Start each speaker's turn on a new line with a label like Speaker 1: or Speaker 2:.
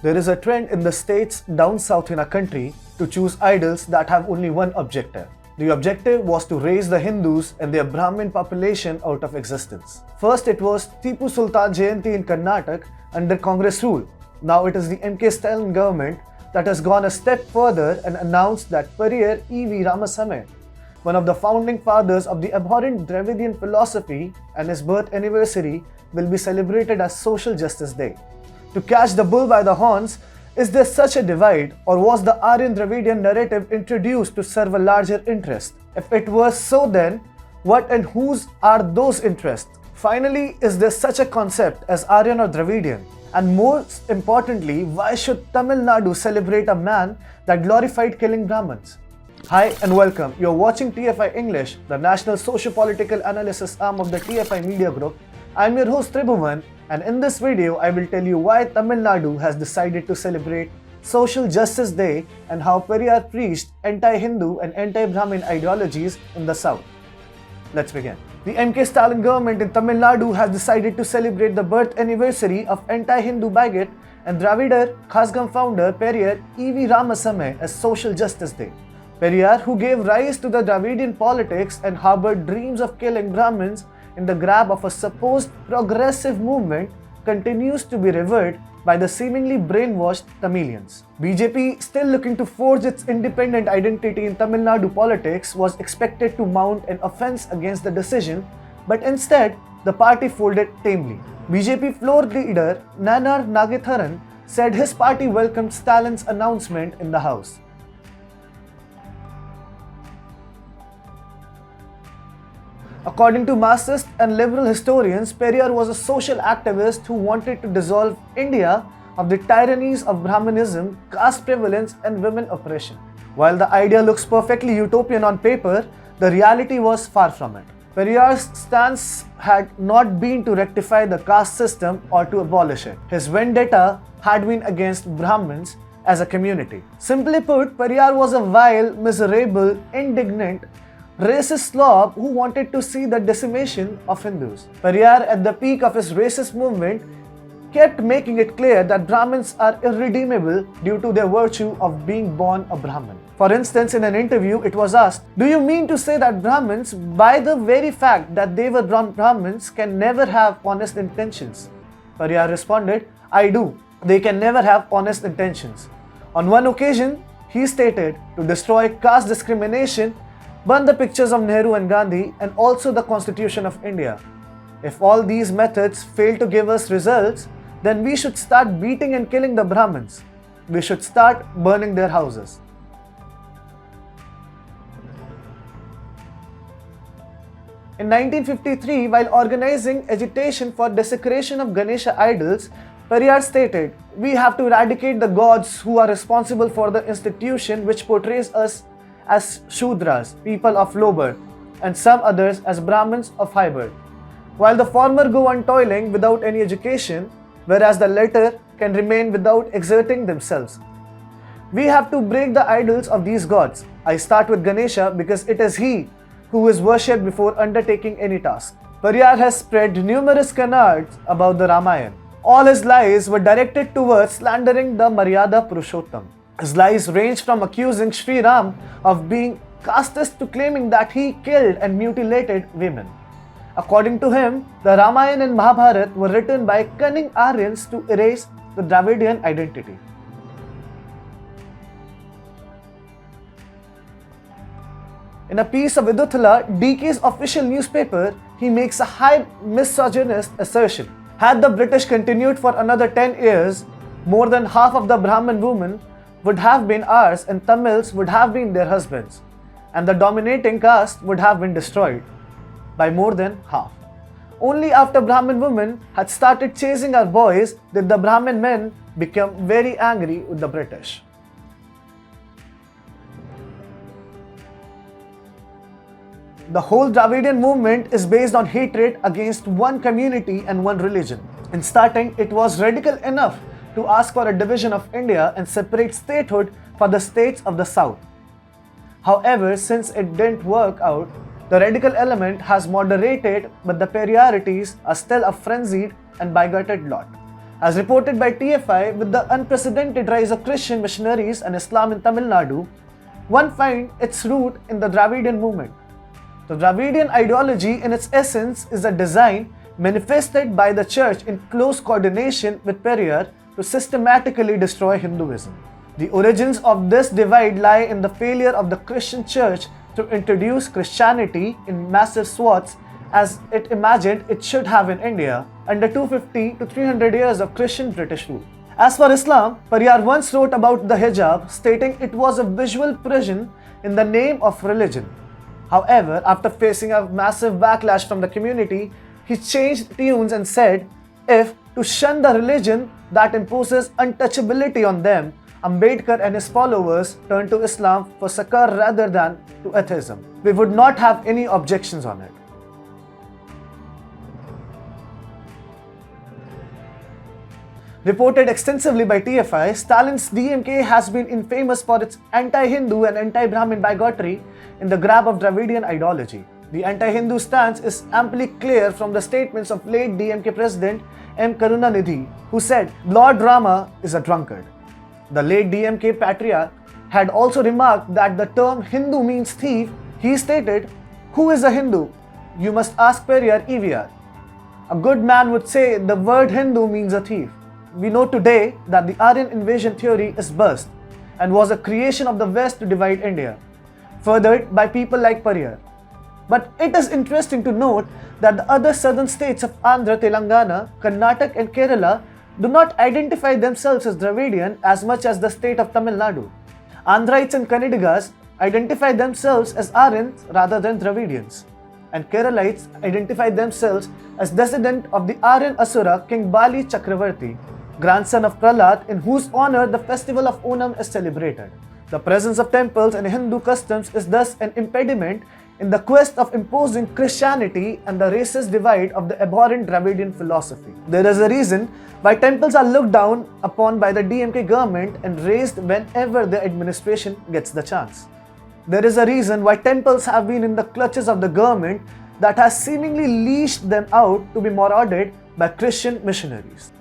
Speaker 1: There is a trend in the states down south in our country to choose idols that have only one objective. The objective was to raise the Hindus and their Brahmin population out of existence. First it was Tipu Sultan Jayanti in Karnataka under Congress rule. Now it is the MK Stalin government that has gone a step further and announced that Periyar E.V Ramasamy, one of the founding fathers of the abhorrent Dravidian philosophy, and his birth anniversary will be celebrated as Social Justice Day. To catch the bull by the horns, is there such a divide, or was the Aryan Dravidian narrative introduced to serve a larger interest? If it was so, then what and whose are those interests? Finally, is there such a concept as Aryan or Dravidian? And most importantly, why should Tamil Nadu celebrate a man that glorified killing Brahmins? Hi and welcome. You're watching TFI English, the national socio-political analysis arm of the TFI Media Group. I'm your host Tribhuvan, and in this video I will tell you why Tamil Nadu has decided to celebrate Social Justice Day and how Periyar preached anti-Hindu and anti-Brahmin ideologies in the south. Let's begin. The MK Stalin government in Tamil Nadu has decided to celebrate the birth anniversary of anti-Hindu bigot and Dravidar Kazhagam founder Periyar E.V Ramasamy as Social Justice Day. Periyar, who gave rise to the Dravidian politics and harbored dreams of killing Brahmins in the garb of a supposed progressive movement, continues to be revered by the seemingly brainwashed Tamilians. BJP, still looking to forge its independent identity in Tamil Nadu politics, was expected to mount an offense against the decision, but instead, the party folded tamely. BJP floor leader Nanar Nagetharan said his party welcomed Stalin's announcement in the House. According to Marxist and liberal historians, Periyar was a social activist who wanted to dissolve India of the tyrannies of Brahminism, caste prevalence, and women oppression. While the idea looks perfectly utopian on paper, the reality was far from it. Periyar's stance had not been to rectify the caste system or to abolish it. His vendetta had been against Brahmins as a community. Simply put, Periyar was a vile, miserable, indignant, racist slob who wanted to see the decimation of Hindus. Periyar, at the peak of his racist movement, kept making it clear that Brahmins are irredeemable due to their virtue of being born a Brahmin. For instance, in an interview, it was asked, "Do you mean to say that Brahmins, by the very fact that they were Brahmins, can never have honest intentions?" Periyar responded, "I do. They can never have honest intentions." On one occasion, he stated, to destroy caste discrimination, burn the pictures of Nehru and Gandhi and also the Constitution of India. If all these methods fail to give us results, then we should start beating and killing the Brahmins. We should start burning their houses. In 1953, while organizing agitation for desecration of Ganesha idols, Periyar stated, "We have to eradicate the gods who are responsible for the institution which portrays us as Shudras, people of low birth, and some others as Brahmins of high birth. While the former go on toiling without any education, whereas the latter can remain without exerting themselves. We have to break the idols of these gods. I start with Ganesha because it is he who is worshipped before undertaking any task." Periyar has spread numerous canards about the Ramayana. All his lies were directed towards slandering the Maryada Purushottam. His lies ranged from accusing Sri Ram of being casteist to claiming that he killed and mutilated women. According to him, the Ramayana and Mahabharata were written by cunning Aryans to erase the Dravidian identity. In a piece of Viduthala, DK's official newspaper, he makes a high misogynist assertion. Had the British continued for another 10 years, more than half of the Brahmin women would have been ours and Tamils would have been their husbands, and the dominating caste would have been destroyed by more than half. Only after Brahmin women had started chasing our boys did the Brahmin men become very angry with the British. The whole Dravidian movement is based on hatred against one community and one religion. In starting, it was radical enough to ask for a division of India and separate statehood for the states of the south. However, since it didn't work out, the radical element has moderated, but the Periyarities are still a frenzied and bigoted lot. As reported by TFI, with the unprecedented rise of Christian missionaries and Islam in Tamil Nadu, one finds its root in the Dravidian movement. The Dravidian ideology in its essence is a design manifested by the church in close coordination with Periyar to systematically destroy Hinduism. The origins of this divide lie in the failure of the Christian church to introduce Christianity in massive swaths as it imagined it should have in India under 250 to 300 years of Christian British rule. As for Islam, Periyar once wrote about the hijab, stating it was a visual prison in the name of religion. However, after facing a massive backlash from the community, he changed tunes and said, if to shun the religion that imposes untouchability on them, Ambedkar and his followers turned to Islam for succor rather than to atheism, we would not have any objections on it. Reported extensively by TFI, Stalin's DMK has been infamous for its anti-Hindu and anti-Brahmin bigotry in the garb of Dravidian ideology. The anti-Hindu stance is amply clear from the statements of late DMK President M. Karunanidhi, who said, Lord Rama is a drunkard. The late DMK patriarch had also remarked that the term Hindu means thief. He stated, who is a Hindu? You must ask Periyar E.V. A good man would say the word Hindu means a thief. We know today that the Aryan invasion theory is bust and was a creation of the West to divide India, furthered by people like Periyar. But it is interesting to note that the other southern states of Andhra, Telangana, Karnataka and Kerala do not identify themselves as Dravidian as much as the state of Tamil Nadu. Andhrites and Kannadigas identify themselves as Aryans rather than Dravidians, and Keralites identify themselves as descendant of the Aryan Asura King Bali Chakravarti, grandson of Prahlad, in whose honor the festival of Onam is celebrated. The presence of temples and Hindu customs is thus an impediment in the quest of imposing Christianity and the racist divide of the abhorrent Dravidian philosophy. There is a reason why temples are looked down upon by the DMK government and razed whenever the administration gets the chance. There is a reason why temples have been in the clutches of the government that has seemingly leashed them out to be marauded by Christian missionaries.